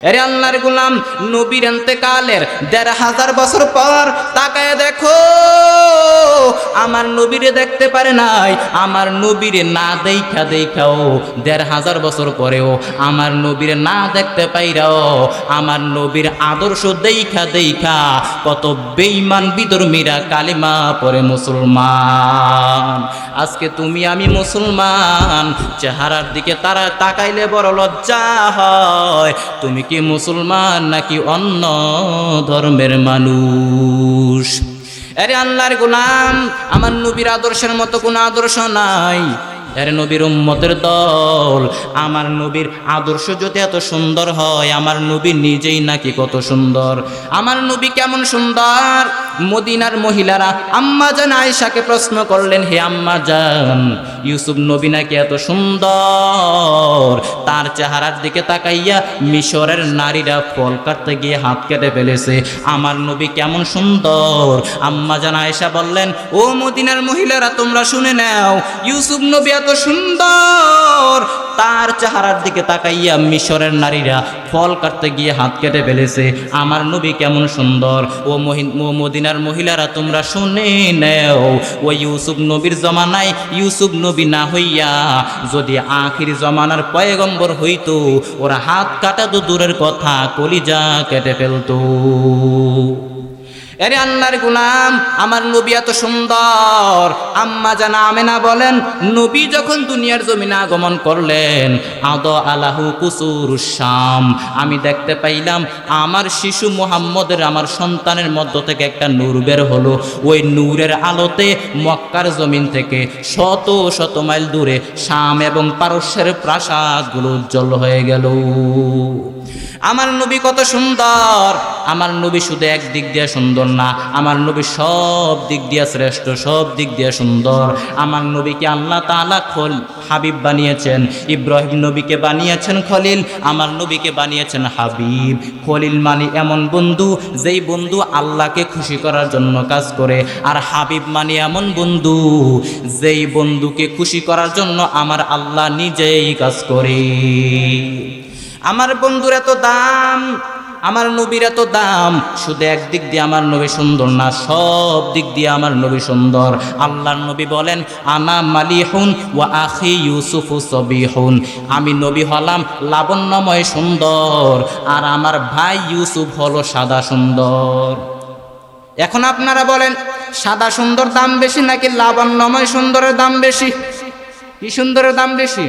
এরে আল্লাহর গোলাম, নবীর ইন্তেকালের ১৫০০ বছর পর তাকায় দেখো, আমার নবীরে দেখতে পারে নাই। আমার নবীরে না দেখাও ১৫০০ বছর পরেও আমার নবীরে না দেখতে পাইরাও আমার নবীর আদর্শ দেখা কত বেঈমান বিধর্মীরা কালিমা পড়ে মুসলমান। আজকে তুমি আমি মুসলমান, চেহারার দিকে তারা তাকাইলে বড় লজ্জা হয়। তুমি কি মুসলমান নাকি অন্য ধর্মের মানুষ? আরে আল্লাহর গোলাম, আমার নবীর আদর্শের মতো কোনো আদর্শ নাই। আরে নবীর উম্মতের দল, আমার নবীর আদর্শ যদি এত সুন্দর হয়, আমার নবী নিজেই নাকি কত সুন্দর। আমার নবী কেমন সুন্দর! মদিনার মহিলারা আম্মা জান আয়েশাকে প্রশ্ন করলেন, হে আম্মা জান, ইউসুফ নবী নাকি এত সুন্দর, তার চেহারার দিকে তাকাইয়া মিশরের নারীরা ফল কাটতে গিয়ে হাত কেটে ফেলেছে, আমার নবী কেমন সুন্দর। আম্মা জান আয়েশা বললেন, ও মদিনার মহিলারা তোমরা শুনে নাও, ইউসুফ নবী এত সুন্দর, তার চেহারার দিকে তাকাইয়া মিশরের নারীরা ফল কাটতে গিয়ে হাত কেটে ফেলেছে, আমার নবী কেমন সুন্দর। ও মদিনার মহিলারা তোমরা শুনে নাও, ও ইউসুফ নবীর জমানায় ইউসুফ নবী না হইয়া যদি আখির জমানার পয়গম্বর হইতো, ওরা হাত কাটা তো দূরের কথা, কলিজা কেটে ফেলতো। আরে আল্লাহর গোলাম, আমার নবী এত সুন্দর। আম্মা জান আমেনা বলেন, নবী যখন দুনিয়ার জমিনে আগমন করলেন, আদ আলাহু কুসুরুস শাম, আমি দেখতে পাইলাম আমার শিশু মুহাম্মদের, আমার সন্তানের মধ্য থেকে একটা নূর বের হলো। ওই নূরের আলোতে মক্কার জমিন থেকে শত শত মাইল দূরে শাম এবং পারস্যের প্রাসাদগুলো উজ্জ্বল হয়ে গেল। আমার নবী কত সুন্দর! আমার নবী শুধু এক দিক দিয়ে সুন্দর না, আমার নবী সব দিক দিয়ে শ্রেষ্ঠ, সব দিক দিয়ে সুন্দর। আমার নবীকে আল্লাহ তাআলা হাবিব বানিয়েছেন, ইব্রাহিম নবীকে বানিয়েছেন খলিল, আমার নবীকে বানিয়েছেন হাবিব। খলিল মানে এমন বন্ধু যেই বন্ধু আল্লাহকে খুশি করার জন্য কাজ করে, আর হাবিব মানে এমন বন্ধু যেই বন্ধুকে খুশি করার জন্য আমার আল্লাহ নিজেই কাজ করে। আমার বন্ধুর এত দাম, আমার নবীর এত দাম, শুধু একদিক দিয়ে আমার নবী সুন্দর না, সব দিক দিয়ে আমার নবী সুন্দর। আল্লাহর নবী বলেন, আনা মালিহুন ওয়া আখি ইউসুফু সবিহুন, আমি নবী হলাম লাবণ্যময় সুন্দর, আর আমার ভাই ইউসুফ হলো সাদা সুন্দর। এখন আপনারা বলেন, সাদা সুন্দর দাম বেশি নাকি লাবণ্যময় সুন্দরের দাম বেশি? কি সুন্দরের দাম বেশি?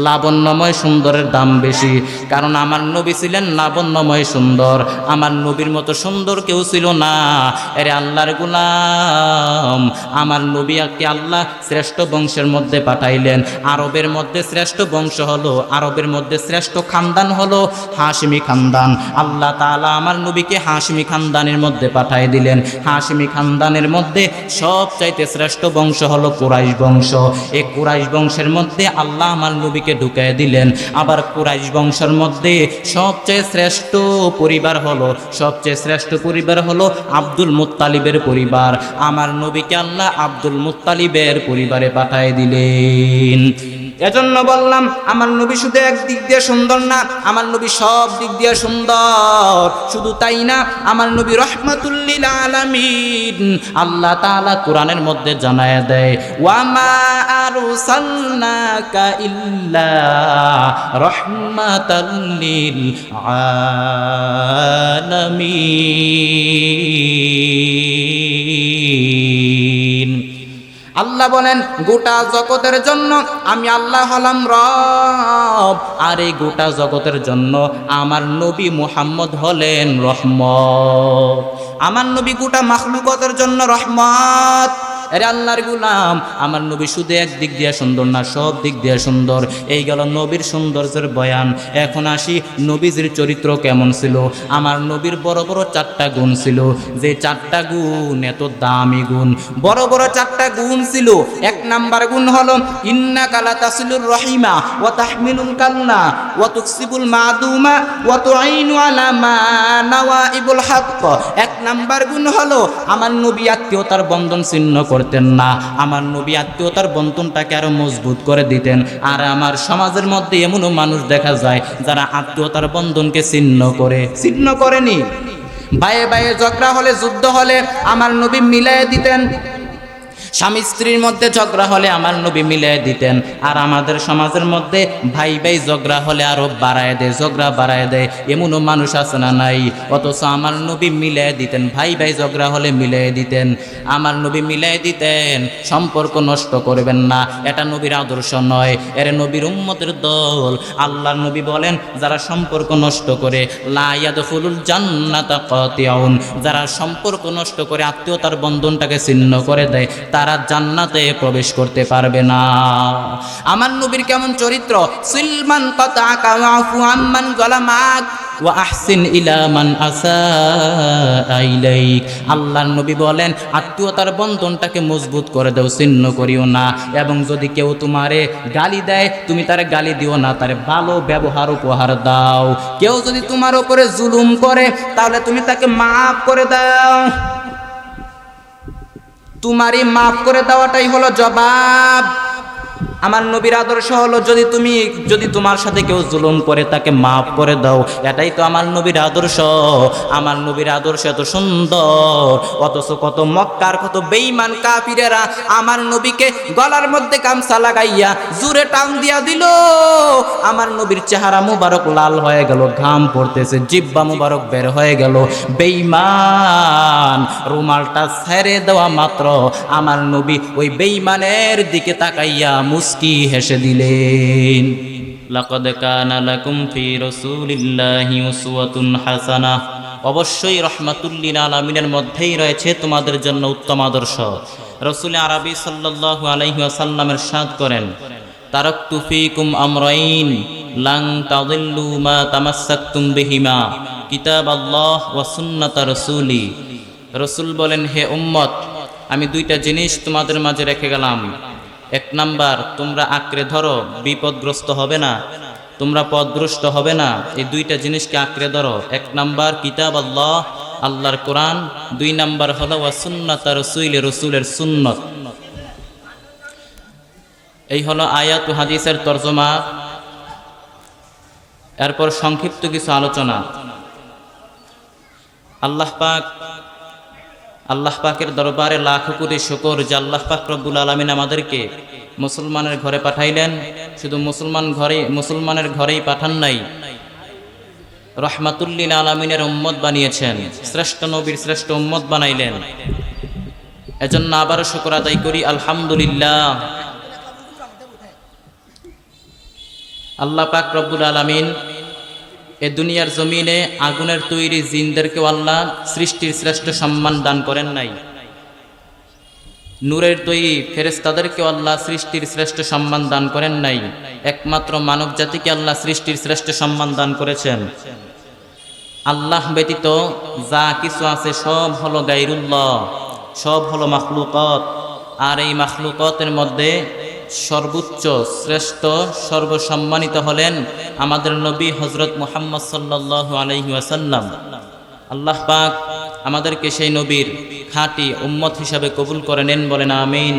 লাবণ্যময় সুন্দরের দাম বেশি। কারণ আমার নবী ছিলেন লাবণ্যময় সুন্দর, আমার নবীর মতো সুন্দর কেউ ছিল না। এরে আল্লাহর গোলাম, আমার নবীকে আল্লাহ শ্রেষ্ঠ বংশের মধ্যে পাঠাইলেন। আরবের মধ্যে শ্রেষ্ঠ বংশ হলো, আরবের মধ্যে শ্রেষ্ঠ খানদান হলো হাশমি খানদান। আল্লাহ তাআলা আমার নবীকে হাশমি খানদানের মধ্যে পাঠাই দিলেন। হাশমি খানদানের মধ্যে সবচাইতে শ্রেষ্ঠ বংশ হলো কুরাইশ বংশ। এই কুরাইশ বংশের মধ্যে আল্লাহ আমার নবী ঢুকায় দিলেন। আবার কুরাইশ বংশের মধ্যে সবচেয়ে শ্রেষ্ঠ পরিবার হলো, সবচেয়ে শ্রেষ্ঠ পরিবার হলো আব্দুল মুত্তালিবের পরিবার। আমার নবীকে আল্লাহ আব্দুল মুত্তালিবের পরিবারে পাঠায় দিলেন। এজন্য বললাম, আমার নবী শুধু এক দিক দিয়ে সুন্দর না, আমার নবী সব দিক দিয়ে সুন্দর। শুধু তাই না, আমার নবী রহমাতুল লিল আলামিন। আল্লাহ তাআলা কোরআনের মধ্যে জানায় দেয়, ওয়ামা আরসালনাকা ইল্লা রাহমাতাল লিল আলামিন। আল্লাহ বলেন, গোটা জগতের জন্য আমি আল্লাহ হলাম রব, আর এই গোটা জগতের জন্য আমার নবী মুহাম্মদ হলেন রহমত। আমার নবী গোটা মাখলুকাতের জন্য রহমত। আরে আল্লাহর গোলাম, আমার নবী শুধু এক দিক দিয়ে সুন্দর না, সব দিক দিয়ে সুন্দর। এই গেল নবীর সৌন্দর্যের বয়ান। এখন আসি নবীজির চরিত্র কেমন ছিল। আমার নবীর বড় বড় 4টা গুণ ছিল, যে 4টা গুণ এত দামি গুণ। বড় বড় 4টা গুণ ছিল। 1 নাম্বার গুণ হলো, ইন্নাকা লাতাসিলুর রহিমা ওয়া তাহমিলুল কাল্লা ওয়া তুকসিবুল মাদুমা ওয়া তুঈনু আলা মা নাওয়াইবুল হক। 1 নাম্বার গুণ হলো, আমার নবী আত্মীয়তার বন্ধন ছিন্ন করে করতেন না। আমার নবী আত্মীয়তার বন্ধনটাকে আরো মজবুত করে দিতেন। আর আমার সমাজের মধ্যে এমনও মানুষ দেখা যায় যারা আত্মীয়তার বন্ধনকে ছিন্ন করেনি। ভাইয়ে ভাইয়ে ঝগড়া হলে, যুদ্ধ হলে আমার নবী মিলাই দিতেন। স্বামী স্ত্রীর মধ্যে ঝগড়া হলে আমার নবী মিলাই দিতেন। আর আমাদের সমাজের মধ্যে ভাই ভাই ঝগড়া হলে আরো ঝগড়া বাড়ায় দেয়, এমনও মানুষ আছে না নাই? অথচ আমার নবী মিলাই দিতেন, ভাই ভাই ঝগড়া হলে মিলাই দিতেন। আমার নবী মিলাই দিতেন, সম্পর্ক নষ্ট করবেন না, এটা নবীর আদর্শ নয়, এর নবীর উম্মতের দল। আল্লাহর নবী বলেন, যারা সম্পর্ক নষ্ট করে, লা ইয়াদখুলুল জান্নাতা কাতিউন, যারা সম্পর্ক নষ্ট করে আত্মীয়তার বন্ধনটাকে ছিন্ন করে দেয়, তারা জান্নাতে প্রবেশ করতে পারবে না। আমার নবীর কেমন চরিত্র! সিলমান কাতাকা ওয়াফু আম্মান যালামাক ওয়া আহসিন ইলা মান আসা ইলাইক। আল্লাহর নবী বলেন, আত্মীয়তার বন্ধনটাকে মজবুত করে দাও, ছিন্ন করিও না। এবং যদি কেউ তোমারে গালি দেয়, তুমি তারে গালি দিও না, তারে ভালো ব্যবহার উপহার দাও। কেউ যদি তোমার উপরে জুলুম করে, তাহলে তুমি তাকে মাফ করে দাও। তোমারই মাফ করে দেওয়াটাই হলো জবাব। আমার নবীর আদর্শ হলো, যদি তোমার সাথে কেউ জুলুম করে, তাকে মাফ করে দাও। এটাই তো আমার নবীর আদর্শ। আমার নবীর আদর্শ এত সুন্দর, অথচ কত মক্কার কত বেঈমান কাফিরেরা আমার নবীকে গলার মধ্যে গামছা লাগাইয়া জুরে টান দিয়া দিল। আমার নবীর চেহারা মুবারক লাল হয়ে গেল, ঘাম পড়তেছে, জিহ্বা মুবারক বের হয়ে গেল। বেঈমান রুমালটা ছেড়ে দেওয়া মাত্র আমার নবী ওই বেঈমানের দিকে তাকাইয়া মুস্কি হেসে দিলেন। লাকাদ কানা লাকুম ফি রাসূলিল্লাহি উসওয়াতুন হাসানাহ। অবশ্যই রাহমাতুল লিল আলামিনের মধ্যেই রয়েছে তোমাদের জন্য উত্তম আদর্শ। রাসূল আরবি সাল্লাল্লাহু আলাইহি ওয়াসাল্লামের ইরশাদ করেন, তারাকতু ফীকুম আমরাইন লান তাদিল্লু মা তামাসসাকতুম বিহিমা, কিতাবাল্লাহ ওয়া সুন্নাতা রাসূলি। রাসূল বলেন, হে উম্মত, আমি দুইটা জিনিস তোমাদের মাঝে রেখে গেলাম। এক নাম্বার, তোমরা আঁকড়ে ধরো, বিপদগ্রস্ত হবে না, তোমরা পথভ্রষ্ট হবে না। এই দুইটা জিনিসকে আঁকড়ে ধরো। এক নাম্বার কিতাব আল্লাহ, আল্লাহর কোরআন। দুই নাম্বার হলো ওয়া সুন্নাত রাসূল, রাসূলের সুন্নত। এই হলো আয়াত ও হাদিসের তরজমা। এরপর সংক্ষিপ্ত কিছু আলোচনা। আল্লাহ পাকের দরবারে লাখো কোটি শুকর যে আল্লাহ পাক রব্বুল আলামিন আমাদেরকে মুসলমানের ঘরে পাঠাইলেন। শুধু মুসলমানের ঘরেই পাঠান নাই, রাহমাতুল লিল আলামিনের উম্মত বানিয়েছেন, শ্রেষ্ঠ নবীর শ্রেষ্ঠ উম্মত বানাইলেন। এজন্য আবারও শুকর আদায় করি, আলহামদুলিল্লাহ। আল্লাহ পাক রব্বুল আলামিন এ দুনিয়ার জমিনে আগুনের তৈরি জিনদেরকেও আল্লাহ সৃষ্টির শ্রেষ্ঠ সম্মান দান করেন নাই। নূরের তৈরি ফেরেশতাদেরকেও আল্লাহ সৃষ্টির শ্রেষ্ঠ সম্মান দান করেন নাই। একমাত্র মানব জাতিকে আল্লাহ সৃষ্টির শ্রেষ্ঠ সম্মান দান করেছেন। আল্লাহ ব্যতীত যা কিছু আছে সব হলো গায়রুল্লাহ, সব হলো মাখলুকাত। আর এই মাখলুকাতের মধ্যে সর্বোচ্চ শ্রেষ্ঠ সর্বসম্মানিত হলেন আমাদের নবী হযরত মুহাম্মদ সাল্লাল্লাহু আলাইহি ওয়াসাল্লাম। আল্লাহ পাক আমাদেরকে সেই নবীর খাঁটি উম্মত হিসাবে কবুল করে নেন, বলেন আমিন।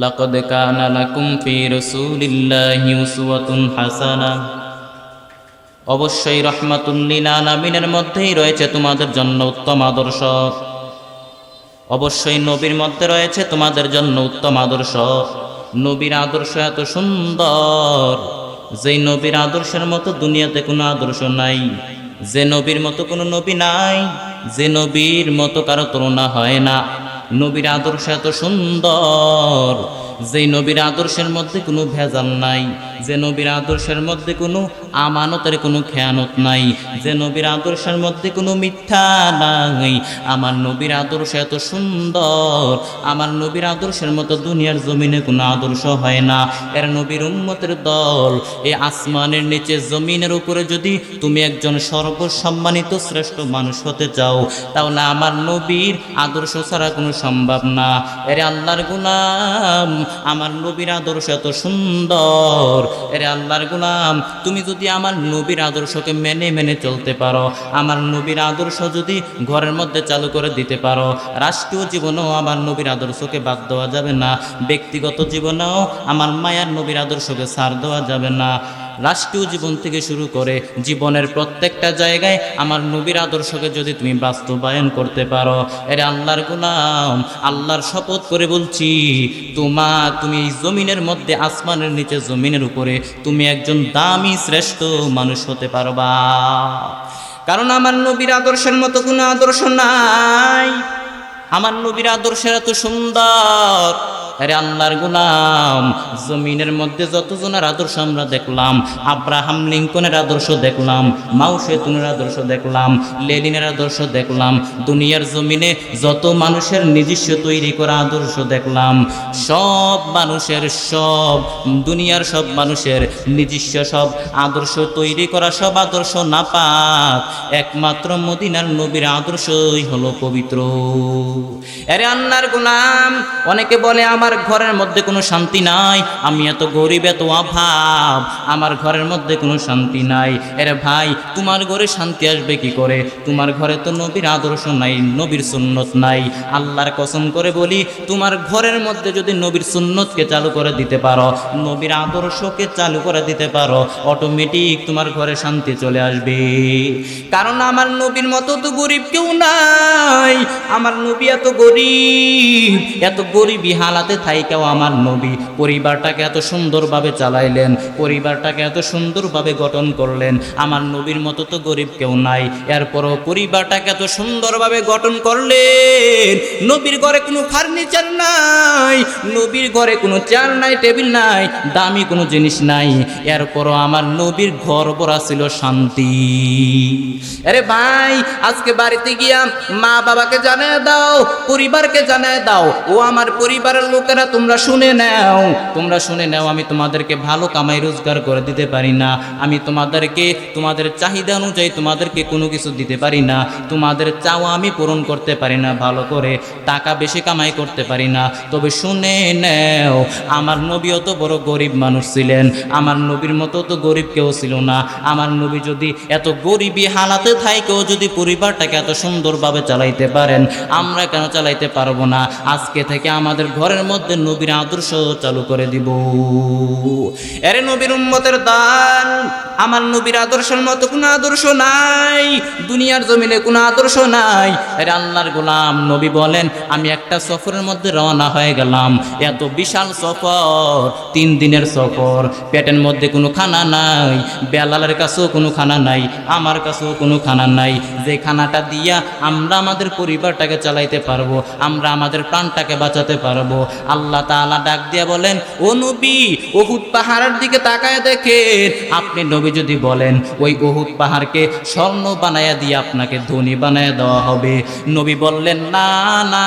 লাকাদ কানা লাকুম ফি রাসূলিল্লাহি উসওয়াতুন হাসানাহ। অবশ্যই রাহমাতুল লিল আলামিনের মধ্যেই রয়েছে তোমাদের জন্য উত্তম আদর্শ। অবশ্যই নবীর মধ্যে রয়েছে তোমাদের জন্য উত্তম আদর্শ। নবীর আদর্শ এত সুন্দর, যেই নবীর আদর্শের মতো দুনিয়াতে কোনো আদর্শ নাই, যে নবীর মতো কোনো নবী নাই, যে নবীর মতো কারো তুলনা হয় না। নবীর আদর্শ এত সুন্দর, যেই নবীর আদর্শের মধ্যে কোনো ভেজাল নাই, যে নবীর আদর্শের মধ্যে কোনো আমানতের কোনো খেয়ানত নাই, যে নবীর আদর্শের মধ্যে কোনো মিথ্যা নাই। আমার নবীর আদর্শ এত সুন্দর, আমার নবীর আদর্শের মতো দুনিয়ার জমিনে কোনো আদর্শ হয় না। এর নবীর উম্মতের দল। এই আসমানের নিচে জমিনের উপরে যদি তুমি একজন সর্বসম্মানিত শ্রেষ্ঠ মানুষ হতে চাও, তাহলে আমার নবীর আদর্শ ছাড়া কোনো সম্ভব না। এর আল্লাহর গোলাম, আমার নবীর আদর্শ এত সুন্দর। এরে আল্লাহর গোলাম, তুমি যদি আমার নবীর আদর্শকে মেনে মেনে চলতে পারো, আমার নবীর আদর্শ যদি ঘরের মধ্যে চালু করে দিতে পারো, রাষ্ট্রীয় জীবনেও আমার নবীর আদর্শকে বাদ দেওয়া যাবে না, ব্যক্তিগত জীবনেও আমার মায়ার নবীর আদর্শকে ছাড় দেওয়া যাবে না। রাষ্ট্রীয় জীবন থেকে শুরু করে জীবনের প্রত্যেকটা জায়গায় আমার নবীর আদর্শকে যদি তুমি বাস্তবায়ন করতে পারো, এরে আল্লাহর গোলাম, আল্লাহর শপথ করে বলছি, তুমি এই জমিনের মধ্যে, আসমানের নিচে, জমিনের উপরে তুমি একজন দামি শ্রেষ্ঠ মানুষ হতে পারবা। কারণ আমার নবীর আদর্শের মতো কোনো আদর্শ নাই। আমার নবীর আদর্শের এত সুন্দর। আরে আল্লাহর গোলাম, জমিনের মধ্যে যতজনের আদর্শ আমরা দেখলাম, আব্রাহাম লিঙ্কনের আদর্শ দেখলাম, মাও সেতুনের আদর্শ দেখলাম, লেনিনের আদর্শ দেখলাম, দুনিয়ার জমিনে যত মানুষের নিজস্ব তৈরি করা আদর্শ দেখলাম, সব মানুষের, সব দুনিয়ার সব মানুষের নিজস্ব সব আদর্শ তৈরি করা সব আদর্শ নাপাক, একমাত্র মদিনার নবীর আদর্শই হলো পবিত্র। আরে আল্লাহর গোলাম, অনেকে বলে আমার ঘরের মধ্যে কোনো শান্তি নাই, আমি এত গরিব, এত অভাব, আমার ঘরের মধ্যে কোনো শান্তি নাই। আরে ভাই, তোমার ঘরে শান্তি আসবে কি করে? তোমার ঘরে তো নবীর আদর্শ নাই, নবীর সুন্নত নাই। আল্লাহর কসম করে বলি, তোমার ঘরের মধ্যে যদি নবীর সুন্নতকে চালু করে দিতে পারো, নবীর আদর্শকে চালু করে দিতে পারো, অটোমেটিক তোমার ঘরে শান্তি চলে আসবে। কারণ আমার নবীর মতো তো গরিব কেউ নাই। আমার নবী এত গরিব, এত গরিবী হালাতে থাইকেও আমার নবী পরিবারটাকে এত সুন্দরভাবে চালাইলেন, পরিবারটাকে এত সুন্দরভাবে গঠন করলেন। আমার নবীর মতো তো গরিব কেউ নাই, এরপরও পরিবারটাকে এত সুন্দরভাবে গঠন করলেন। নবীর ঘরে কোনো ফার্নিচার নাই, নবীর ঘরে কোনো চেয়ার নাই, টেবিল নাই, দামি কোনো জিনিস নাই, এরপরও আমার নবীর ঘর ভরা ছিল শান্তি। আরে ভাই, আজকে বাড়িতে গিয়া মা বাবাকে জানায় দাও, পরিবারকে জানায় দাও, ও আমার পরিবারের লোকেরা তোমরা শুনে নাও, তোমরা শুনে নাও, আমি তোমাদেরকে ভালো কামাই রোজগার করে দিতে পারি না, আমি তোমাদেরকে তোমাদের চাহিদা অনুযায়ী তোমাদেরকে কোনো কিছু দিতে পারি না, তোমাদের চাওয়া আমি পূরণ করতে পারি না, ভালো করে টাকা বেশি কামাই করতে পারি না। তবে শুনে নাও, আমার নবীও তো বড় গরিব মানুষ ছিলেন, আমার নবীর মতো তো গরিব কেউ ছিল না। আমার নবী যদি এত গরিবী হালাতে থাকেও যদি পরিবারটাকে এত সুন্দরভাবে চালাইতে পারেন, আমরা কেন চালাইতে পারবো না? আজকে থেকে আমাদের ঘরের মধ্যে নবীর আদর্শ চালু করে দিব। এরে নবীর উম্মতের দান, আমার নবীর আদর্শের মতো কোনো আদর্শ নাই, দুনিয়ার জমিনে কোনো আদর্শ নাই। এরে আল্লাহর গোলাম, নবী বলেন, আমি একটা সফরের মধ্যে রওনা হয়ে গেলাম, এত বিশাল সফর, 3 দিনের সফর, পেটের মধ্যে কোনো খানা নাই, বেলালের কাছেও কোনো খানা নাই, আমার কাছেও কোনো খানা নাই, যে খানাটা দিয়া আমরা আমাদের পরিবারটাকে চালাইতে পারবো, আমরা আমাদের প্রাণটাকে বাঁচাতে পারবো। আল্লাহ তাআলা ডাক দিয়া বলেন, ও নবী, উহুদ পাহাড়ের দিকে তাকায় দেখেন, আপনি নবী যদি বলেন ওই উহুদ পাহাড়কে স্বর্ণ বানায়া দিয়ে আপনাকে ধনী বানায়া দেওয়া হবে। নবী বললেন, না না,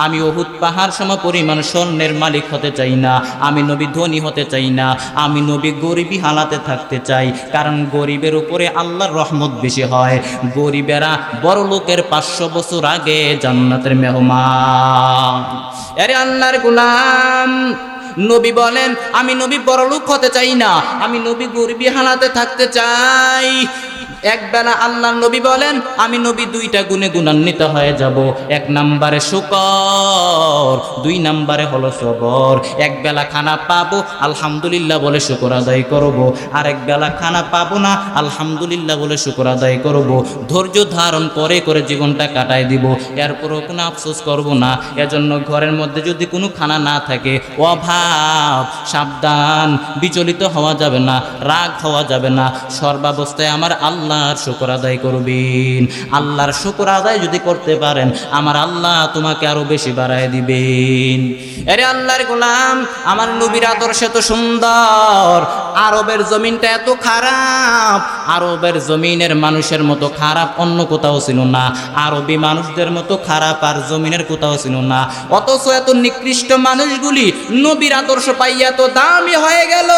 আমি উহুদ পাহাড় সম পরিমাণ স্বর্ণের মালিক হতে চাই না, আমি নবী ধনী হতে চাই না, আমি নবী গরিবী হালাতে থাকতে চাই। কারণ গরিবের উপরে আল্লাহর রহমত বেশি হয়, গরিবেরা বড় লোকের 500 বছর আগে জান্নাতের মেহমান। আরে আল্লাহর গোলাম, নবী বলেন, আমি নবী বড়লোক হতে চাই না, আমি নবী গরিবী হালাতে থাকতে চাই। একবেলা আল্লাহর নবী বলেন, আমি নবী 2টা গুণে গুণান্বিত হয়ে যাব। 1 নম্বরে শুকর, 2 নম্বরে হলো সবর। একবেলা খানা পাবো, আলহামদুলিল্লাহ বলে শুকর আদায় করব, আরেক বেলা খানা পাবো না, আলহামদুলিল্লাহ বলে শুকর আদায় করব। ধৈর্য ধারণ করে করে জীবনটা কাটায় দিব, এরপরও কোনো আফসোস করব না। এজন্য ঘরের মধ্যে যদি কোনো খানা না থাকে, অভাব, সাবধান, বিচলিত হওয়া যাবে না, রাগ হওয়া যাবে না, সর্বাবস্থায় আমার আল্লাহর শুকর আদায় করবেন। আল্লাহর শুকর আদায় যদি করতে পারেন, আমার আল্লাহ তোমাকে আরো বেশি বাড়ায় দিবেন। আরে আল্লাহর গোলাম, আমার নবীর আদর্শ তো সুন্দর, আরবের জমিনটা এত খারাপ, আরবের জমিনের মানুষের মতো খারাপ অন্য কোথাও ছিল না, আরবি মানুষদের মতো খারাপ আর জমিনের কোথাও ছিল না। অথচ এত নিকৃষ্ট মানুষগুলি নবীর আদর্শ পাইয়া তো দামি হয়ে গেল,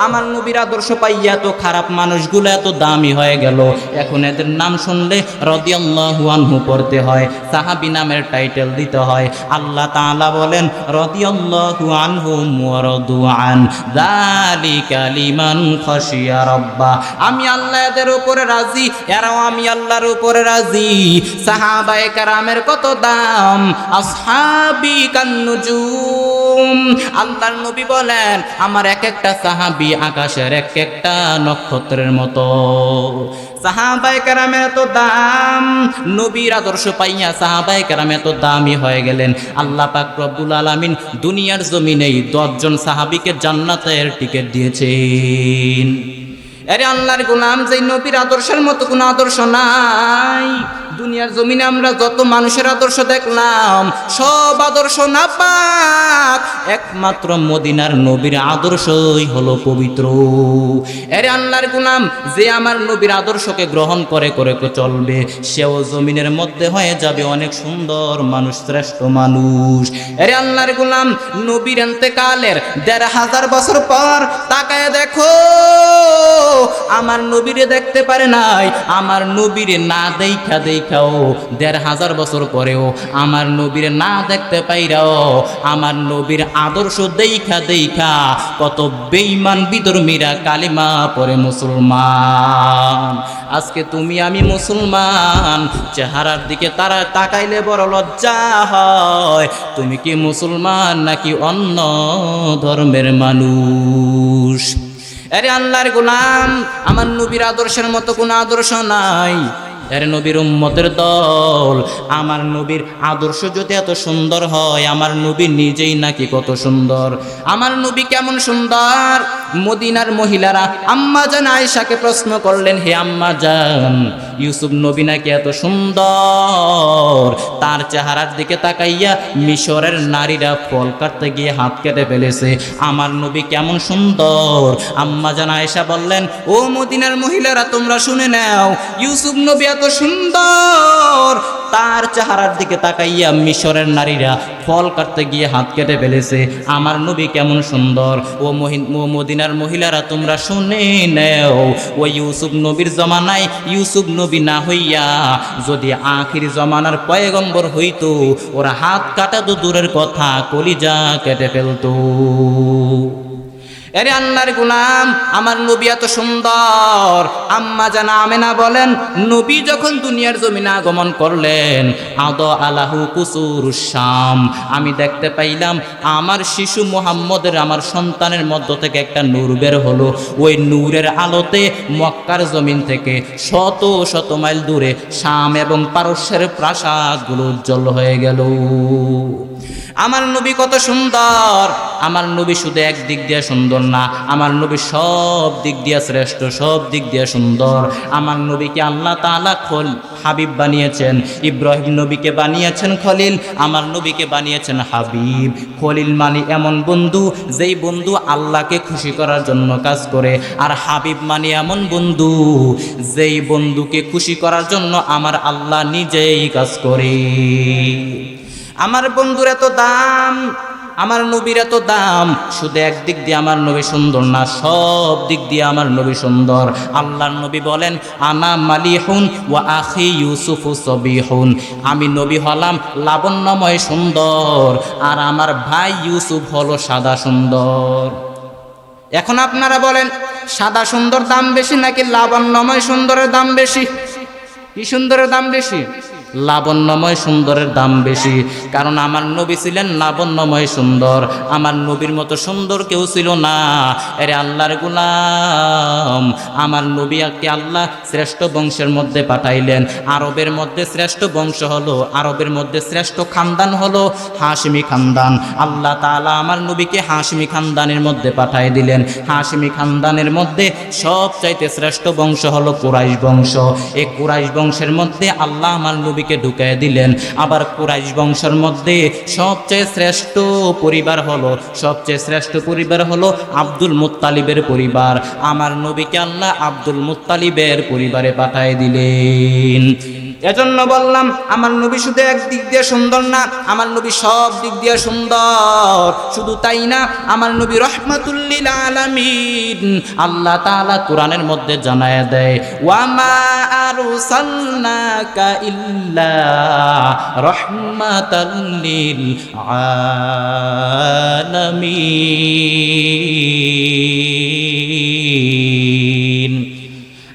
আমার নবীর আদর্শ পাইয়া তো খারাপ মানুষগুলো এত দামি হয়ে গেল। এখন এদের নাম শুনলে রাদিয়াল্লাহু আনহু পড়তে হয়, সাহাবী নামের টাইটেল দিতে হয়। আল্লাহ তাআলা বলেন রাদিয়াল্লাহু আনহুম ওয়া রাদু আন যালিকা লিমান খাশিয়া রাব্বা। আমি আল্লাহ এদের উপরে রাজি, এরাও আমি আল্লাহর উপরে রাজি। সাহাবায়ে কেরামের কত দাম, আসহাবি কান্নুজুম। আল্লাহর নবী বলেন আমার এক একটা সাহাবী আকাশের এক একটা নক্ষত্রের মতো। সাহাবায়ে কেরামের এত দাম, নবীর আদর্শ পাইয়া সাহাবায়ে কেরাম এত দামি হয়ে গেলেন। আল্লাহ পাক রব্বুল আলামিন দুনিয়ার জমিনেই 10 জন সাহাবীকে জান্নাতের টিকিট দিয়েছেন। আরে আল্লাহর গোলাম, যে নবীর আদর্শের মতো কোনো আদর্শ নাই। দুনিয়ার জমিনে আমরা যত মানুষের আদর্শ দেখলাম সব আদর্শ নাপাক, একমাত্র মদিনার নবীর আদর্শই হলো পবিত্র। আরে আল্লাহর গোলাম, যে আমার নবীর আদর্শকে গ্রহণ করে করে চলবে সেও জমিনের মধ্যে হয়ে যাবে অনেক সুন্দর মানুষ, শ্রেষ্ঠ মানুষ। আরে আল্লাহর গোলাম, নবীর ইন্তেকালের 1500 বছর পর তাকায় দেখো, আমার নবীরে দেখতে পারে নাই, আমার নবীরে না দেখা দেখাও 1500 বছর পরেও আমার নবীরে না দেখতে পাইরাও আমার নবীর আদর্শ দেখা দেখা কত বেঈমান বিধর্মীরা কালিমা পড়ে মুসলমান। আজকে তুমি আমি মুসলমান, চেহারার দিকে তারা তাকাইলে বড় লজ্জা হয়। তুমি কি মুসলমান নাকি অন্য ধর্মের মানুষ? আরে আল্লাহর গোলাম, আমার নবীর আদর্শের মতো কোনো আদর্শ নাই। আরে নবীর উম্মতের দল, আমার নবীর আদর্শ যদি এত সুন্দর হয়, আমার নবী নিজেই নাকি কত সুন্দর। আমার নবী কেমন সুন্দর! মদিনার মহিলারা আম্মা জান আয়েশাকে প্রশ্ন করলেন, হে আম্মা জান, ইউসুফ নবী নাকি এত সুন্দর, তার চেহারার দিকে তাকাইয়া মিশরের নারীরা ফল কাটতে গিয়ে হাত কেটে ফেলেছে, আমার নবী কেমন সুন্দর। আম্মা জান আয়েশা বললেন, ও মদিনার মহিলারা তোমরা শুনে নাও, ইউসুফ নবী এত সুন্দর, তার চেহারার দিকে তাকাইয়া মিশরের নারীরা ফল কাটতে গিয়ে হাত কেটে ফেলেছে, আমার নবী কেমন সুন্দর। ও মদিনার মহিলারা তোমরা শুনে নাও, ওই ইউসুফ নবীর জমানায় ইউসুফ নবী না হইয়া যদি আখির জমানার পয়গম্বর হইতো, ওরা হাত কাটা তো দূরের কথা, কলিজা কেটে ফেলতো। আরে আল্লাহর গোলাম, আমার নবী এত সুন্দর। আম্মা জানা আমেনা বলেন, নবী যখন দুনিয়ার জমিনে আগমন করলেন, আদ আলাহু কুসুরুশ শাম, আমি দেখতে পাইলাম আমার শিশু মুহাম্মদের, আমার সন্তানের মধ্য থেকে একটা নূর বের হলো। ওই নূরের আলোতে মক্কার জমিন থেকে শত শত মাইল দূরে শাম এবং পারস্যের প্রাসাদগুলো উজ্জ্বল হয়ে গেল। আমার নবী কত সুন্দর! আমার নবী শুধু এক দিক দিয়ে সুন্দর না, আমার নবী সব দিক দিয়ে শ্রেষ্ঠ, সব দিক দিয়ে সুন্দর। আমার নবীকে আল্লাহ তাআলা হাবিব বানিয়েছেন, ইব্রাহিম নবীকে বানিয়েছেন খলিল, আমার নবীকে বানিয়েছেন হাবিব। খলিল মানে এমন বন্ধু যেই বন্ধু আল্লাহকে খুশি করার জন্য কাজ করে, আর হাবিব মানে এমন বন্ধু যেই বন্ধুকে খুশি করার জন্য আমার আল্লাহ নিজেই কাজ করে। আমার বন্ধুর এত দাম, আমার নবীর এত দাম, শুধু একদিক দিয়ে আমার নবী সুন্দর না, সব দিক দিয়ে আমার নবী সুন্দর। আল্লাহর নবী বলেন, আনা মালিহুন ওয়া আখি ইউসুফু সবিহুন, আমি নবী হলাম লাবণ্যময় সুন্দর, আর আমার ভাই ইউসুফ হলো সাদা সুন্দর। এখন আপনারা বলেন, সাদা সুন্দর দাম বেশি নাকি লাবণ্যময় সুন্দরের দাম বেশি? কি সুন্দরের দাম বেশি? লাবণ্যময় সুন্দরের দাম বেশি। কারণ আমার নবী ছিলেন লাবণ্যময় সুন্দর, আমার নবীর মতো সুন্দর কেউ ছিল না। এরে আল্লাহর গোলাম, আমার নবীকে আল্লাহ শ্রেষ্ঠ বংশের মধ্যে পাঠাইলেন। আরবের মধ্যে শ্রেষ্ঠ বংশ হলো, আরবের মধ্যে শ্রেষ্ঠ খানদান হলো হাশিমি খানদান। আল্লাহ তাআলা আমার নবীকে হাশিমি খানদানের মধ্যে পাঠাই দিলেন। হাশিমি খানদানের মধ্যে সবচাইতে শ্রেষ্ঠ বংশ হলো কুরাইশ বংশ। এই কুরাইশ বংশের মধ্যে আল্লাহ আমার নবী নবীকে ঢুকায় দিলেন। আবার কুরাইশ বংশের মধ্যে সবচেয়ে শ্রেষ্ঠ পরিবার হলো আব্দুল মুত্তালিবের পরিবার। আমার নবীকে আল্লাহ আব্দুল মুত্তালিবের পরিবারে পাঠায় দিলেন। এজন্য বললাম আমার নবী শুধু এক দিক দিয়ে সুন্দর না, আমার নবী সব দিক দিয়ে সুন্দর। শুধু তাই না, আমার নবী রহমাতুল লিল আলামিন। আল্লাহ তাআলা কোরআনের মধ্যে জানায় দেয়, ওয়া মা আরসালনাকা ইল্লা রাহমাতাল লিল আলামিন।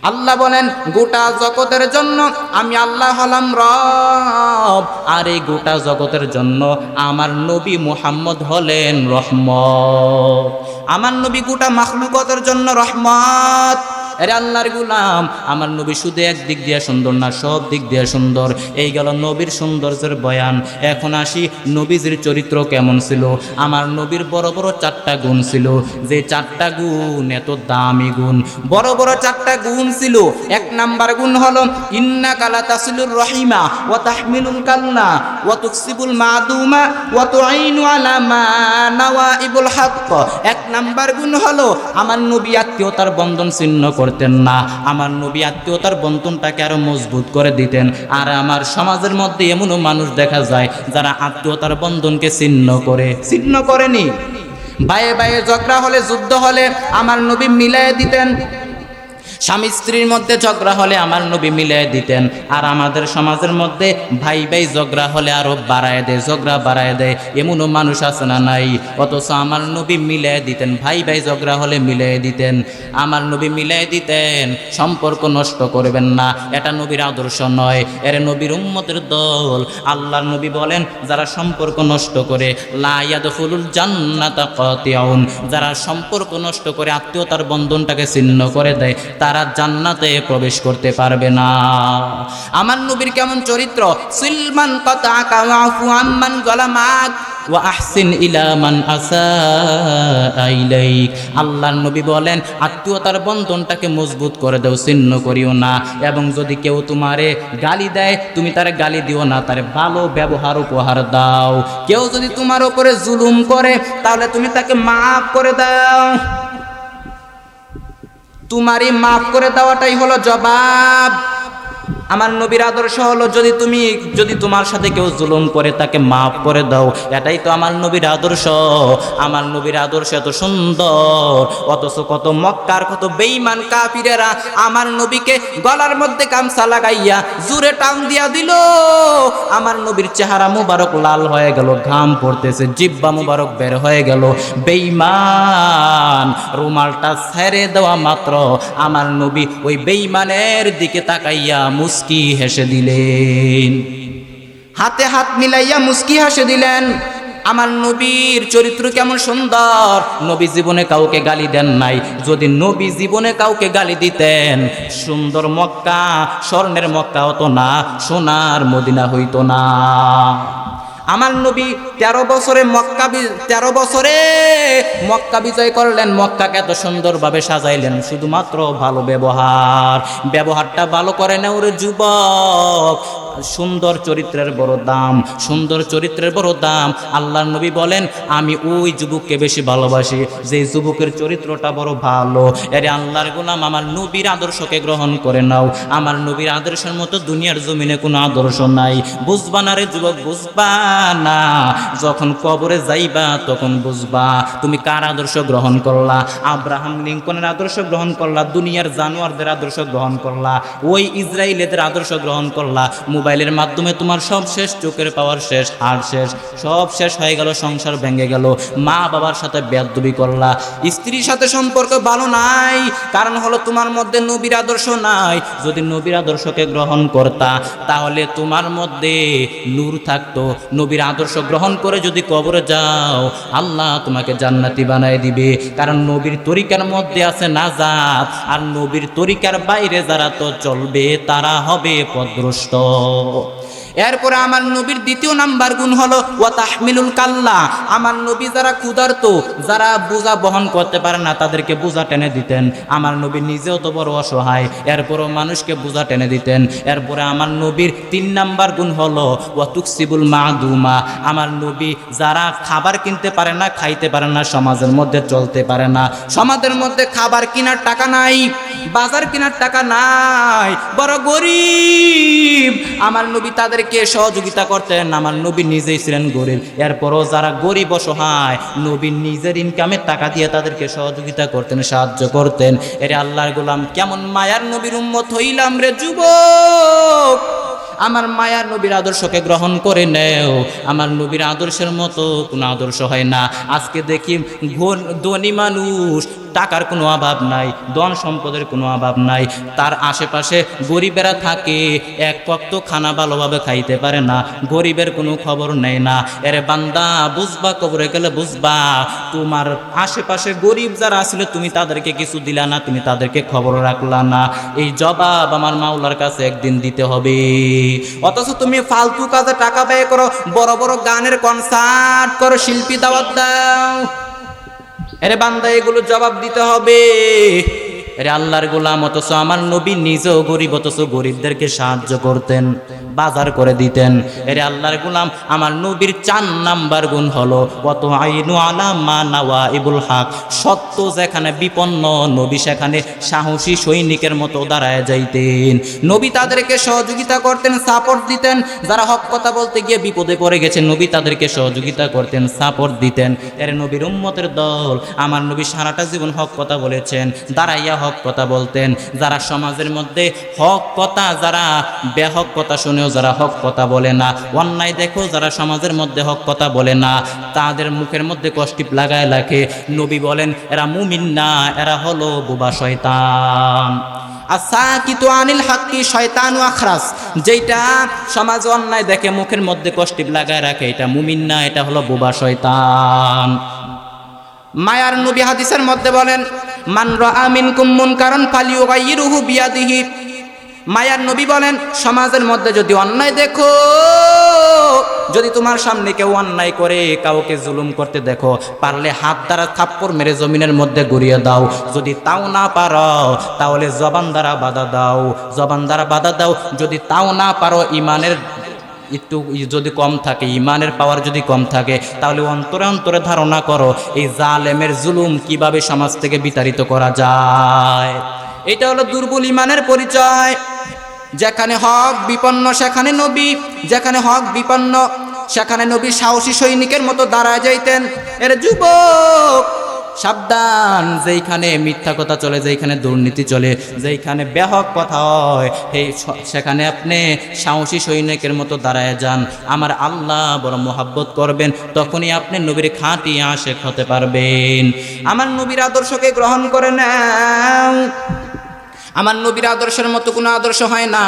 আল্লাহ বলেন গোটা জগতের জন্য আমি আল্লাহ হলাম রব, আর এই গোটা জগতের জন্য আমার নবী মুহাম্মদ হলেন রহমত। আমার নবী গোটা মাখলুকাতের জন্য রহমত। আরে আল্লাহর গোলাম, আমার নবী শুধু এক দিক দিয়ে সুন্দর না, সব দিক দিয়ে সুন্দর। এই গেল নবীর সৌন্দর্যের বয়ান। এখন আসি নবীজির চরিত্র কেমন ছিল। আমার নবীর বড় বড় 4টা গুণ ছিল, যে 4টা গুণ এত দামি গুণ। বড় বড় 4টা গুণ ছিল। 1 নাম্বার গুণ হলো ইন্নাকা লাতাসিলুর রহিমা ওয়া তাহমিলুল কাল্লা ওয়া তুকসিবুল মাদুমা ওয়া তুঈনু আলা মা নাওয়াইবুল হক। 1 নাম্বার গুণ হলো আমার নবী আত্মীয়তার বন্ধন ছিন্ন করতেন না। আমার নবী আত্মীয়তার বন্ধনটাকে আরো মজবুত করে দিতেন। আর আমার সমাজের মধ্যে এমনও মানুষ দেখা যায় যারা আত্মীয়তার বন্ধনকে ছিন্ন করেনি। বায়ে বায়ে ঝগড়া হলে, যুদ্ধ হলে আমার নবী মিলাই দিতেন। স্বামী স্ত্রীর মধ্যে ঝগড়া হলে আমার নবী মিলাই দিতেন। আর আমাদের সমাজের মধ্যে ভাই ভাই ঝগড়া হলে আরো ঝগড়া বাড়ায় দেয়। এমনও মানুষ আছে না নাই? অথচ আমার নবী মিলাই দিতেন। ভাই ভাই ঝগড়া হলে মিলাই দিতেন। আমার নবী মিলাই দিতেন। সম্পর্ক নষ্ট করবেন না, এটা নবীর আদর্শ নয়, এর নবীর উম্মতের দল। আল্লাহর নবী বলেন, যারা সম্পর্ক নষ্ট করে লা ইয়াদখুলুল জান্নাতা কাতিউন, যারা সম্পর্ক নষ্ট করে আত্মীয়তার বন্ধনটাকে ছিন্ন করে দেয়, তারা জান্নাতে প্রবেশ করতে পারবে না। আমার নবীর কেমন চরিত্র! সিলমান কাতাকা ওয়াফু আম্মান যালামাক ওয়া আহসিন ইলা মান আসা ইলাইক। আল্লাহর নবী বলেন, আত্মীয়তার বন্ধনটাকে মজবুত করে দাও, ছিন্ন করিও না। এবং যদি কেউ তোমারে গালি দেয়, তুমি তারে গালি দিও না, তারে ভালো ব্যবহার উপহার দাও। কেউ যদি তোমার উপরে জুলুম করে, তাহলে তুমি তাকে মাফ করে দাও। তোমারই মাফ করে দেওয়াটাই হলো জবাব। আমার নবীর আদর্শ হলো, যদি তোমার সাথে কেউ জুলুম করে, তাকে মাফ করে দাও। এটাই তো আমার নবীর আদর্শ। আমার নবীর আদর্শ এত সুন্দর, অথচ কত মক্কার কত বেঈমান কাফিরেরা আমার নবীকে গলার মধ্যে গামছা লাগাইয়া জুরে টান দিয়া দিল। আমার নবীর চেহারা মুবারক লাল হয়ে গেল, ঘাম পড়তেছে, জিহ্বা মুবারক বের হয়ে গেল। বেঈমান রুমালটা ছেড়ে দেওয়া মাত্র আমার নবী ওই বেঈমানের দিকে তাকাইয়া মুস্কি হেসে দিলেন। হাতে হাত মিলাইয়া মুস্কি হেসে দিলেন। আমার নবীর চরিত্র কেমন সুন্দর! নবী জীবনে কাউকে গালি দেন নাই। যদি নবী জীবনে কাউকে গালি দিতেন, সুন্দর মক্কা, স্বর্ণের মক্কা হতো না, সোনার মদিনা হইতো না। আমার নবী 13 বছরে মক্কা বিজয় করলেন। মক্কাকে এত সুন্দরভাবে সাজাইলেন, শুধুমাত্র ভালো ব্যবহারটা ভালো করে না ওরে যুবক। সুন্দর চরিত্রের বড় দাম। আল্লাহর নবী বলেন, আমি ওই যুবককে বেশি ভালোবাসি যে যুবকের চরিত্রটা বড় ভালো। এরে আল্লাহর গোলাম, আমার নবীর আদর্শকে গ্রহণ করে নাও। আমার নবীর আদর্শের মতো দুনিয়ার জমিনে কোনো আদর্শ নাই। বুঝবা না রে যুবক, বুঝবা না। যখন কবরে যাইবা তখন বুঝবা তুমি কার আদর্শ গ্রহণ করলা। আব্রাহাম লিঙ্কনের আদর্শ গ্রহণ করলা, দুনিয়ার জানোয়ারদের আদর্শ গ্রহণ করলা, ওই ইসরায়েলের আদর্শ গ্রহণ করলা। মোবাইলের মাধ্যমে তোমার সব শেষ, চোখের পাওয়ার শেষ, হাড় শেষ, সব শেষ হয়ে গেল, সংসার ভেঙে গেল। মা বাবার সাথে বেয়াদবি করলা, স্ত্রীর সাথে সম্পর্ক ভালো নাই, কারণ হলো তোমার মধ্যে নবীর আদর্শ নাই। যদি নবীর আদর্শকে গ্রহণ করতা, তাহলে তোমার মধ্যে নূর থাকতো। নবীর আদর্শ গ্রহণ করে যদি কবরে যাও, আল্লাহ তোমাকে জান্নাতি বানায় দিবে। কারণ নবীর তরিকার মধ্যে আছে নাজাত, আর নবীর তরিকার বাইরে যারা তো চলবে, তারা হবে পথভ্রষ্ট। এরপরে আমার নবীর দ্বিতীয় নাম্বার গুণ হলো ওয়া তাহমিলুল কাল্লা। আমার নবী যারা ক্ষুধার্ত, যারা বোঝা বহন করতে পারে না, তাদেরকে বোঝা টেনে দিতেন। আমার নবী নিজেও তো বড় অসহায়, এরপরও মানুষকে বোঝা টেনে দিতেন। এরপরে আমার নবীর 3 নাম্বার গুণ হলো ওয়া তুকসিবুল মাদুমা। আমার নবী যারা খাবার কিনতে পারে না, খাইতে পারে না, সমাজের মধ্যে চলতে পারে না, সমাজের মধ্যে খাবার কেনার টাকা নাই, বাজার কেনার টাকা নাই, বড় গরিব, আমার নবী তাদেরকে সহযোগিতা করতেন। আমার নবী নিজেই ছিলেন গরিব, এরপরও যারা গরিব অসহায়, নবী নিজের ইনকামের টাকা দিয়ে তাদেরকে সহযোগিতা করতেন, সাহায্য করতেন। এরে আল্লাহর গোলাম, কেমন মায়ার নবীর উম্মত হইলাম রে যুবক। আমার মায়ার নবীর আদর্শকে গ্রহণ করে নেও। আমার নবীর আদর্শের মতো কোনো আদর্শ হয় না। আজকে দেখি ধনী মানুষ, টাকার কোনো অভাব নাই, ধন সম্পদের কোনো অভাব নাই, তার আশেপাশে গরিবেরা থাকে, এক ওয়াক্ত খানা ভালোভাবে খাইতে পারে না, গরিবের কোনো খবর নেয় না। এরে বান্দা, বুঝবা, কবরে গেলে বুঝবা, তোমার আশেপাশে গরিব যারা আসলে তুমি তাদেরকে কিছু দিলা না, তুমি তাদেরকে খবর রাখলা না। এই জবাব আমার মাওলার কাছে একদিন দিতে হবে। অথচ তুমি ফালতু কাজে টাকা ব্যয় করো, বড় বড় গানের কনসার্ট করো, শিল্পী দাওয়াত দাও। এরে বান্দা, এগুলো জবাব দিতে হবে। এরে আল্লাহর গোলাম, অথচ আমার নবী নিজেও গরিব, অথচ গরিবদেরকে সাহায্য করতেন, বাজার করে দিতেন। এরে আল্লাহর গোলাম, আমার নবীর 4 নাম্বার গুণ হলো কত আইনু আলা মা নাওয়াইবুল হক। সত্য যেখানে বিপন্ন, নবী সেখানে সাহসী সৈনিকের মতো দাঁড়ায় যাইতেন। নবী তাদেরকে সহযোগিতা করতেন, সাপোর্ট দিতেন। যারা হক কথা বলতে গিয়ে বিপদে পড়ে গেছে, নবী তাদেরকে সহযোগিতা করতেন, সাপোর্ট দিতেন। এর নবীর উম্মতের দল। আমার নবী সারাটা জীবন হক কথা বলেছেন, দাঁড়াইয়া হক কথা বলতেন। যারা সমাজের মধ্যে হক কথা, যারা বেহক কথা শুনেও যারা হক কথা বলে না, অন্যায় দেখো যারা সমাজের মধ্যে হক কথা বলে না, তাদের মুখের মধ্যে কষ্টিপ লাগায় রাখে। নবী বলেন এরা মুমিন না, এরা হলো বোবা শয়তান। আসাকিতু আনিল হাক্কি শয়তানু আখরাস। যেটা সমাজ অন্যায় দেখে মুখের মধ্যে কষ্টিপ লাগায় রাখে, এটা মুমিন না, এটা হলো বোবা শয়তান। মায়ার নবী হাদিসের মধ্যে বলেন মান রাআ মিনকুম মুনকারান ফালিয়ুগাইয়িরহু বিয়াদিহি। মায়ার নবী বলেন সমাজের মধ্যে যদি অন্যায় দেখো, যদি তোমার সামনে কেউ অন্যায় করে, কাউকে জুলুম করতে দেখো, পারলে হাত দ্বারা থাপ্পড় মেরে জমিনের মধ্যে গড়িয়ে দাও। যদি তাও না পারো তাহলে জবান দ্বারা বাধা দাও, জবান দ্বারা বাধা দাও। যদি তাও না পারো, ইমানের একটু যদি কম থাকে, ইমানের পাওয়ার যদি কম থাকে, তাহলে অন্তরে অন্তরে ধারণা করো এই জালেমের জুলুম কিভাবে সমাজ থেকে বিতাড়িত করা যায়। এটা হলো দুর্বল ইমানের পরিচয়। যেখানে হক বিপন্ন সেখানে নবী, যেখানে হক বিপন্ন সেখানে নবী সাহসী সৈনিকের মতো দাঁড়ায় যাইতেন। এর যুবক সাবধান, যেইখানে মিথ্যা কথা চলে, যেইখানে দুর্নীতি চলে, যেইখানে বেহক কথা হয়, সেখানে আপনি সাহসী সৈনিকের মতো দাঁড়ায় যান। আমার আল্লাহ বড় মোহাব্বত করবেন, তখনই আপনি নবীর খাঁটি আশেক হতে পারবেন। আমার নবীর আদর্শকে গ্রহণ করে নাও। আমার নবীর আদর্শের মতো কোনো আদর্শ হয় না।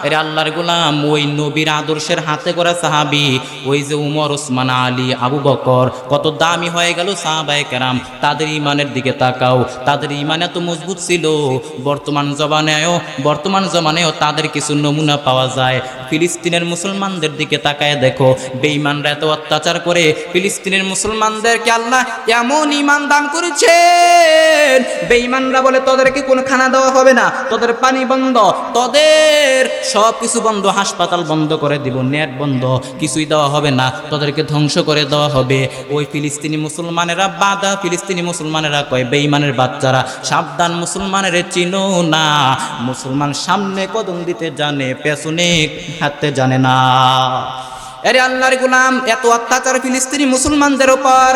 এর আল্লাহর গোলাম, ওই নবীর আদর্শের হাতে করা সাহাবি, ওই যে উমর, ওসমান, আলী, আবু বকর, কত দামি হয়ে গেল সাহাবায়ে কেরাম। তাদের ইমানের দিকে তাকাও, তাদের ইমান এত মজবুত ছিল। বর্তমান জমানেও তাদের কিছু নমুনা পাওয়া যায়। ফিলিস্তিনের মুসলমানদের দিকে তাকায় দেখো, বেঈমানরা এত অত্যাচার করে, ফিলিস্তিনের মুসলমানদেরকে আল্লাহ এমন ইমান দান করেছেন, বেঈমানরা বলে তোদেরকে কোনো খানা দেওয়া হবে না, তোদের পানি বন্ধ, তোদের সব কিছু বন্ধ, হাসপাতাল বন্ধ করে দিব, নেট বন্ধ, কিছুই দেওয়া হবে না, তোদেরকে ধ্বংস করে দেওয়া হবে। ওই ফিলিস্তিনি মুসলমানেরা বাধা, ফিলিস্তিনি মুসলমানেরা কয় বেঈমানের বাচ্চারা সাবধান, মুসলমানের চিনো না। মুসলমান সামনে কদম দিতে জানে, পেছনে হাঁটতে জানে না। আরে আল্লাহর গোলাম, এত অত্যাচার ফিলিস্তিনি মুসলমানদের উপর,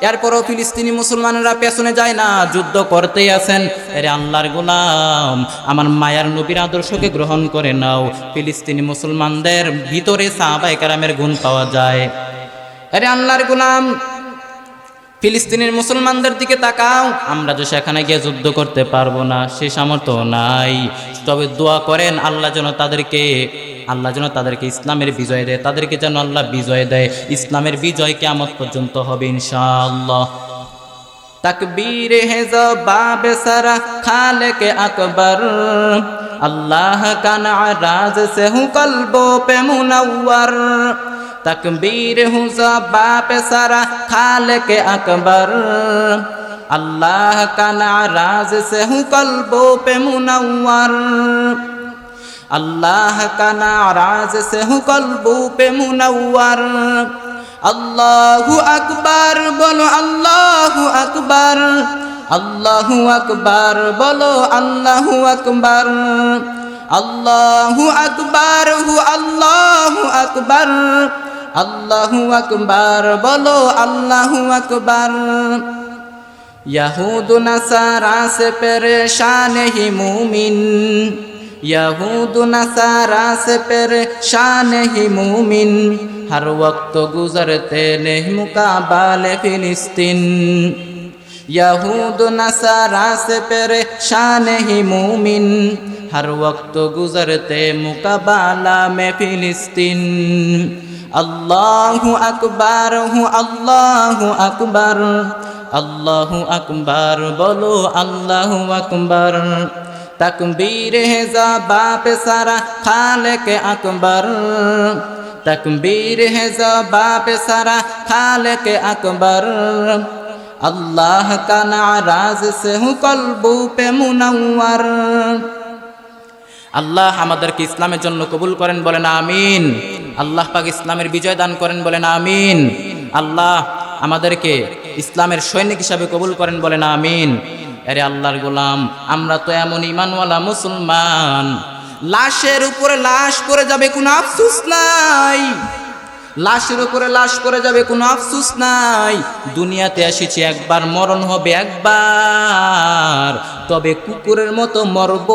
এরপরও ফিলিস্তিনি মুসলমানেরা পেছনে যায় না, যুদ্ধ করতেই আছেন। আরে আল্লাহর গোলাম, আমার মায়ার নবীর আদর্শকে গ্রহণ করে নাও। ফিলিস্তিনি মুসলমানদের ভিতরে সাহাবায়ে কেরামের গুণ পাওয়া যায়। আরে আল্লাহর গোলাম, ফিলিস্তিনের মুসলমানদের দিকে তাকাও। আমরা যে সেখানে গিয়ে যুদ্ধ করতে পারবো না, সে সামর্থ্য নাই। তবে দোয়া করেন আল্লাহ যেন তাদেরকে ইসলামের বিজয় দেয়, তাদেরকে যেন আল্লাহ বিজয় দেয়। ইসলামের বিজয় কিয়ামত পর্যন্ত হবে ইনশাআল্লাহ। तकबीर है ज़बान सारा खालिक अकबर, अल्लाह का नाराज से हूँ कल्बों पे मुनव्वर। तकबीर हूँ ज़बान सारा खालिक अकबर, अल्लाह का नाराज से हूँ कल्बों पे मुनव्वर। अल्लाह का नाराज से हूँ कल्बों पे मुनव्वर। अल्लाहु अकबर बोलो अल्लाहु अकबर, अल्लाहु अकबर बोलो अल्लाहु अकबर। अल्लाहु अकबर हु अल्लाहु अकबर, अल्लाहु अकबर बोलो अल्लाहु अकबर। यहूद नसारा से परेशान ही मूमिन, यहूद नसारा से परेशान ही मूमिन, हर वक्त गुजरते नहीं मुकाबले फिलिस्तीन। यहूद नसारा से परेशान ही मूमिन, हर वक्त गुजरते मुकाबला में फिलिस्तीन। अल्लाहु अकबर हूँ अल्लाहु अकबर, अल्लाहु अकबर बोलो अल्लाहु अकबर। तकबीर है ज़बान पे सारा खालिक अकबर, तकबीर है ज़बान पे सारा खालिक अकबर, अल्लाह का नाराज से हूँ कल्बों पे मुनव्वर। আল্লাহ আমাদেরকে ইসলামের জন্য কবুল করেন বলেন আমিন। আল্লাহ পাক ইসলামের বিজয় দান করেন বলেন আমিন। আল্লাহ আমাদেরকে ইসলামের সৈনিক হিসাবে কবুল করেন বলেন আমিন। আরে আল্লাহর গোলাম, আমরা তো এমন ঈমানওয়ালা মুসলমান, লাশের উপরে লাশ পড়ে যাবে কোনো আফসোস নাই, লাশের উপরে লাশ পড়ে যাবে কোনো আফসোস নাই। দুনিয়াতে এসেছি একবার, মরণ হবে একবার, তবে কুকুরের মতো মরব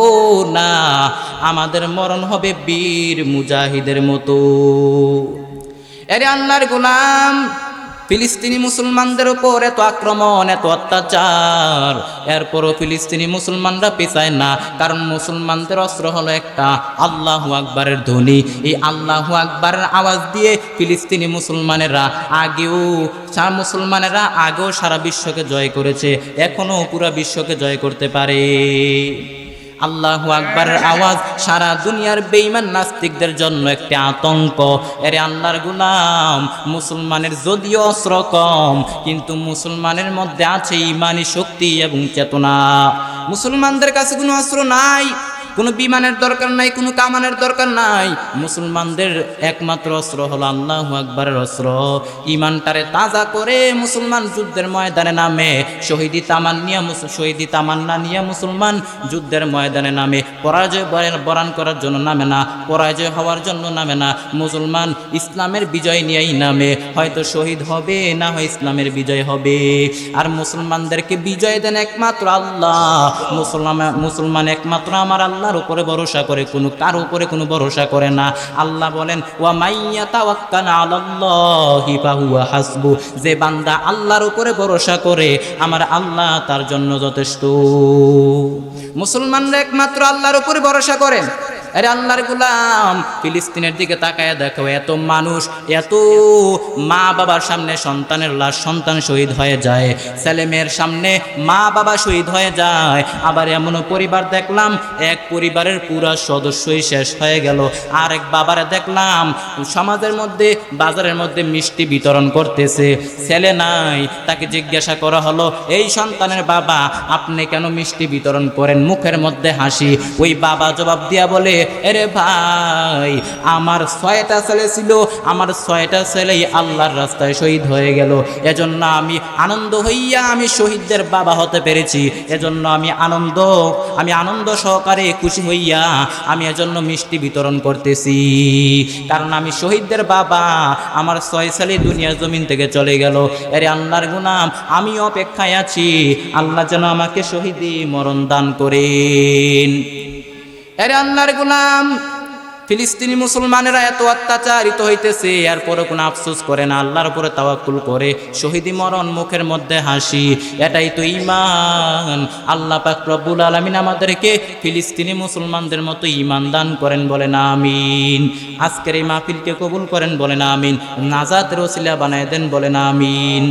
না, আমাদের মরণ হবে বীর মুজাহিদের মতো। আরে আল্লাহর গোলাম, ফিলিস্তিনি মুসলমানদের উপর এত আক্রমণ, এত অত্যাচার, এরপরও ফিলিস্তিনি মুসলমানরা পিছায় না, কারণ মুসলমানদের অস্ত্র হলো একটা আল্লাহু আকবারের ধ্বনি। এই আল্লাহু আকবারের আওয়াজ দিয়ে ফিলিস্তিনি মুসলমানেরা আগেও সারা বিশ্বকে জয় করেছে, এখনও পুরা বিশ্বকে জয় করতে পারে। আল্লাহু আকবারের আওয়াজ সারা দুনিয়ার বেঈমান নাস্তিকদের জন্য একটি আতঙ্ক। এরে আল্লাহর গোলাম, মুসলমানের যদিও অস্ত্র কম, কিন্তু মুসলমানের মধ্যে আছে ঈমানি শক্তি এবং চেতনা। মুসলমানদের কাছে কোনো অস্ত্র নাই, কোনো বিমানের দরকার নাই, কোনো কামানের দরকার নাই। মুসলমানদের একমাত্র অস্ত্র হলো আল্লাহু আকবারের অস্ত্র। ঈমানটারে তাজা করে মুসলমান যুদ্ধের ময়দানে নামে, শহীদি তামান্না নিয়ে মুসলমান যুদ্ধের ময়দানে নামে। পরাজয় বরণ করার জন্য নামে না, পরাজয় হওয়ার জন্য নামে না, মুসলমান ইসলামের বিজয় নিয়েই নামে। হয়তো শহীদ হবে, না হয় ইসলামের বিজয় হবে। আর মুসলমানদেরকে বিজয় দেন একমাত্র আল্লাহ। মুসলমান একমাত্র আমার আল্লাহর উপরে ভরসা করে, কারো উপরে কোনো ভরসা করে না। আল্লাহ বলেন, ওয়া মাইয়া তাওয়াক্কাল আলাল্লাহি ফাহুয়া হাসবু, যে বান্দা আল্লাহর উপরে ভরসা করে আমার আল্লাহ তার জন্য যথেষ্ট। মুসলমানরা একমাত্র আল্লাহর উপরে ভরসা করেন। আরে আল্লাহর গোলাম, ফিলিস্তিনের দিকে তাকায় দেখো, এত মানুষ, এত মা বাবার সামনে সন্তানের লাশ, সন্তান শহীদ হয়ে যায়, ছেলে মেয়ের সামনে মা বাবা শহীদ হয়ে যায়। আবার এমনও পরিবার দেখলাম, এক পরিবারের পুরা সদস্যই শেষ হয়ে গেল। আর এক বাবারে দেখলাম সমাজের মধ্যে, বাজারের মধ্যে মিষ্টি বিতরণ করতেছে, ছেলে নাই। তাকে জিজ্ঞাসা করা হলো, এই সন্তানের বাবা, আপনি কেন মিষ্টি বিতরণ করেন? মুখের মধ্যে হাসি। ওই বাবা জবাব দিয়া বলে, এরে ভাই, আমার 6টা ছেলে ছিল, আমার 6টা ছেলেই আল্লাহর রাস্তায় শহীদ হয়ে গেল। এজন্য আমি আনন্দ হইয়া আমি শহীদদের বাবা হতে পেরেছি। এজন্য আমি আনন্দ সহকারে খুশি হইয়া আমি এজন্য মিষ্টি বিতরণ করতেছি, কারণ আমি শহীদদের বাবা। আমার 6 ছেলে দুনিয়ার জমিন থেকে চলে গেল। এরে আল্লাহর গোলাম, আমি অপেক্ষায় আছি আল্লাহ যেন আমাকে শহীদি মরণ দান করেন। এরে আল্লাহর গোলাম, ফিলিস্তিনি মুসলমানেরা এত অত্যাচারিত হইতেছে, এরপরও কোনো আফসোস করে না, আল্লাহর উপরে তাওয়াক্কুল করে শহীদি মরণ, মুখের মধ্যে হাসি। এটাই তো ঈমান। আল্লাহ পাক রব্বুল আলামিন আমাদেরকে ফিলিস্তিনি মুসলমানদের মতো ঈমান দান করেন বলেন আমিন। আজকের এই মাহফিলকে কবুল করেন বলেন আমিন। নাজাতের ওসিলা বানায় দেন বলেন আমিন।